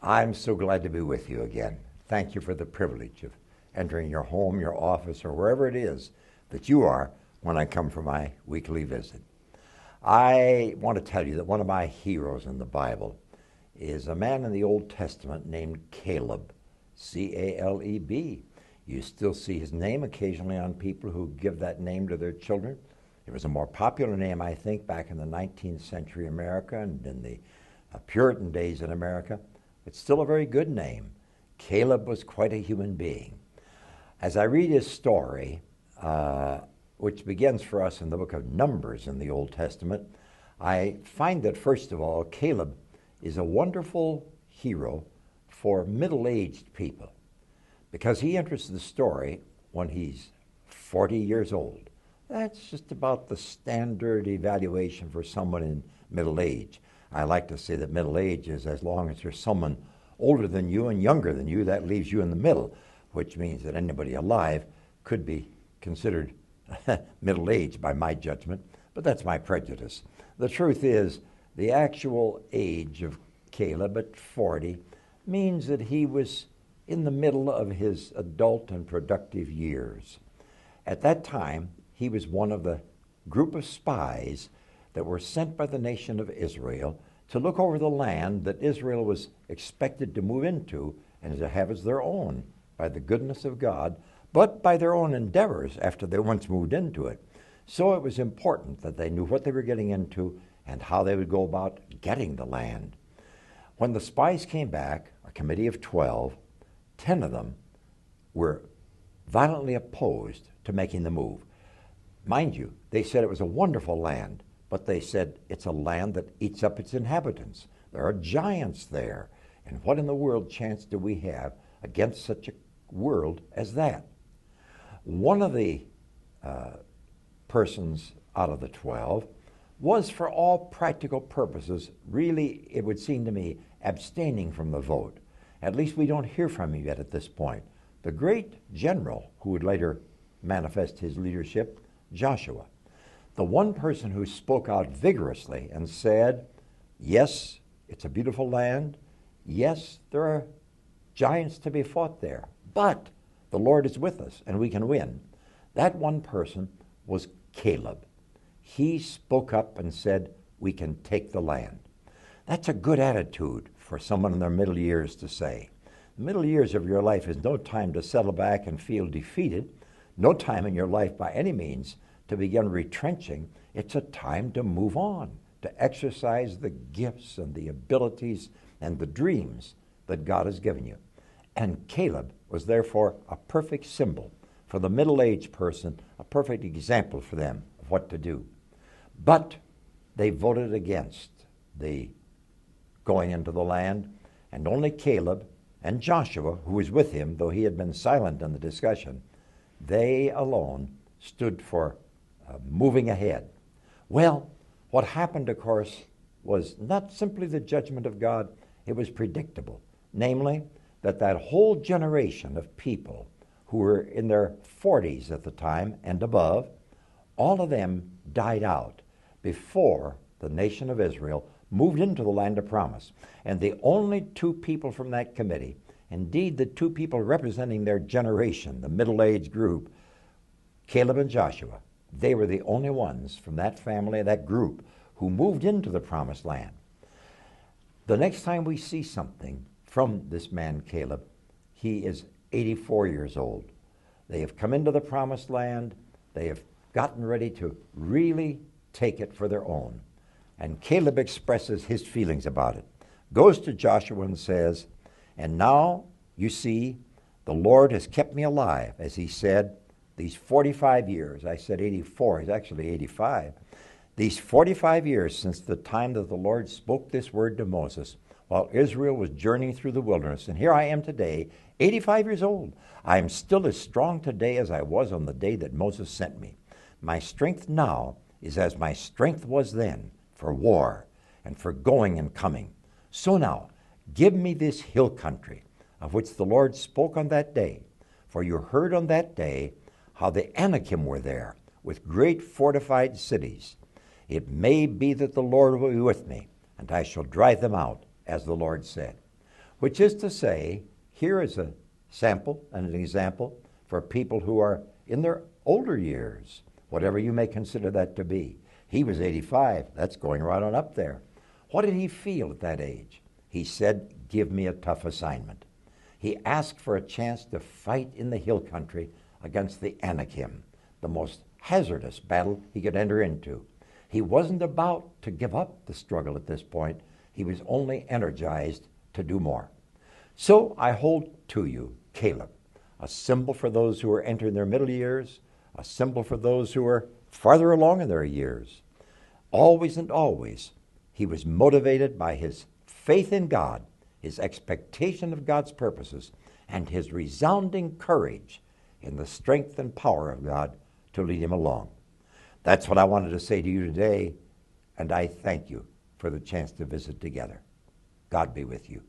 I'm so glad to be with you again. Thank you for the privilege of entering your home, your office, or wherever it is that you are when I come for my weekly visit. I want to tell you that one of my heroes in the Bible is a man in the Old Testament named Caleb, C-A-L-E-B. You still see his name occasionally on people who give that name to their children. It was a more popular name, I think, back in the 19th century America and in the Puritan days in America. It's still a very good name. Caleb was quite a human being. As I read his story, which begins for us in the book of Numbers in the Old Testament, I find that, first of all, Caleb is a wonderful hero for middle-aged people because he enters the story when he's 40 years old. That's just about the standard evaluation for someone in middle age. I like to say that middle age is as long as there's someone older than you and younger than you, that leaves you in the middle, which means that anybody alive could be considered middle age by my judgment, but that's my prejudice. The truth is, the actual age of Caleb at 40 means that he was in the middle of his adult and productive years. At that time, he was one of the group of spies that were sent by the nation of Israel to look over the land that Israel was expected to move into and to have as their own by the goodness of God, but by their own endeavors after they once moved into it. So it was important that they knew what they were getting into and how they would go about getting the land. When the spies came back, a committee of 12, 10 of them were violently opposed to making the move. Mind you, they said it was a wonderful land, but they said it's a land that eats up its inhabitants. There are giants there, and what in the world chance do we have against such a world as that? One of the persons out of the 12 was, for all practical purposes, really, it would seem to me, abstaining from the vote. At least we don't hear from him yet at this point. The great general who would later manifest his leadership, Joshua, the one person who spoke out vigorously and said, yes, it's a beautiful land. Yes, there are giants to be fought there, but the Lord is with us and we can win. That one person was Caleb. He spoke up and said, we can take the land. That's a good attitude for someone in their middle years to say. The middle years of your life is no time to settle back and feel defeated, no time in your life by any means to begin retrenching. It's a time to move on, to exercise the gifts and the abilities and the dreams that God has given you. And Caleb was therefore a perfect symbol for the middle-aged person, a perfect example for them of what to do. But they voted against the going into the land, and only Caleb and Joshua, who was with him, though he had been silent in the discussion, they alone stood for moving ahead. Well, what happened, of course, was not simply the judgment of God, it was predictable. Namely, that whole generation of people who were in their 40s at the time and above, all of them died out before the nation of Israel moved into the land of promise. And the only two people from that committee, indeed the two people representing their generation, the middle-aged group, Caleb and Joshua, they were the only ones from that family, that group, who moved into the promised land. The next time we see something from this man Caleb, he is 84 years old. They have come into the promised land. They have gotten ready to really take it for their own. And Caleb expresses his feelings about it, goes to Joshua and says, and now, you see, the Lord has kept me alive, as he said, these 45 years. I said 84, he's actually 85. These 45 years since the time that the Lord spoke this word to Moses while Israel was journeying through the wilderness. And here I am today, 85 years old. I am still as strong today as I was on the day that Moses sent me. My strength now is as my strength was then for war and for going and coming. So now, give me this hill country of which the Lord spoke on that day. For you heard on that day how the Anakim were there with great fortified cities. It may be that the Lord will be with me, and I shall drive them out, as the Lord said. which is to say, here is a sample and an example for people who are in their older years, whatever you may consider that to be. He was 85. That's going right on up there. What did he feel at that age? He said, give me a tough assignment. He asked for a chance to fight in the hill country against the Anakim, the most hazardous battle he could enter into. He wasn't about to give up the struggle at this point. He was only energized to do more. So I hold to you Caleb, a symbol for those who are entering their middle years, a symbol for those who are farther along in their years. Always and always, he was motivated by his faith in God, his expectation of God's purposes, and his resounding courage in the strength and power of God to lead him along. That's what I wanted to say to you today, and I thank you for the chance to visit together. God be with you.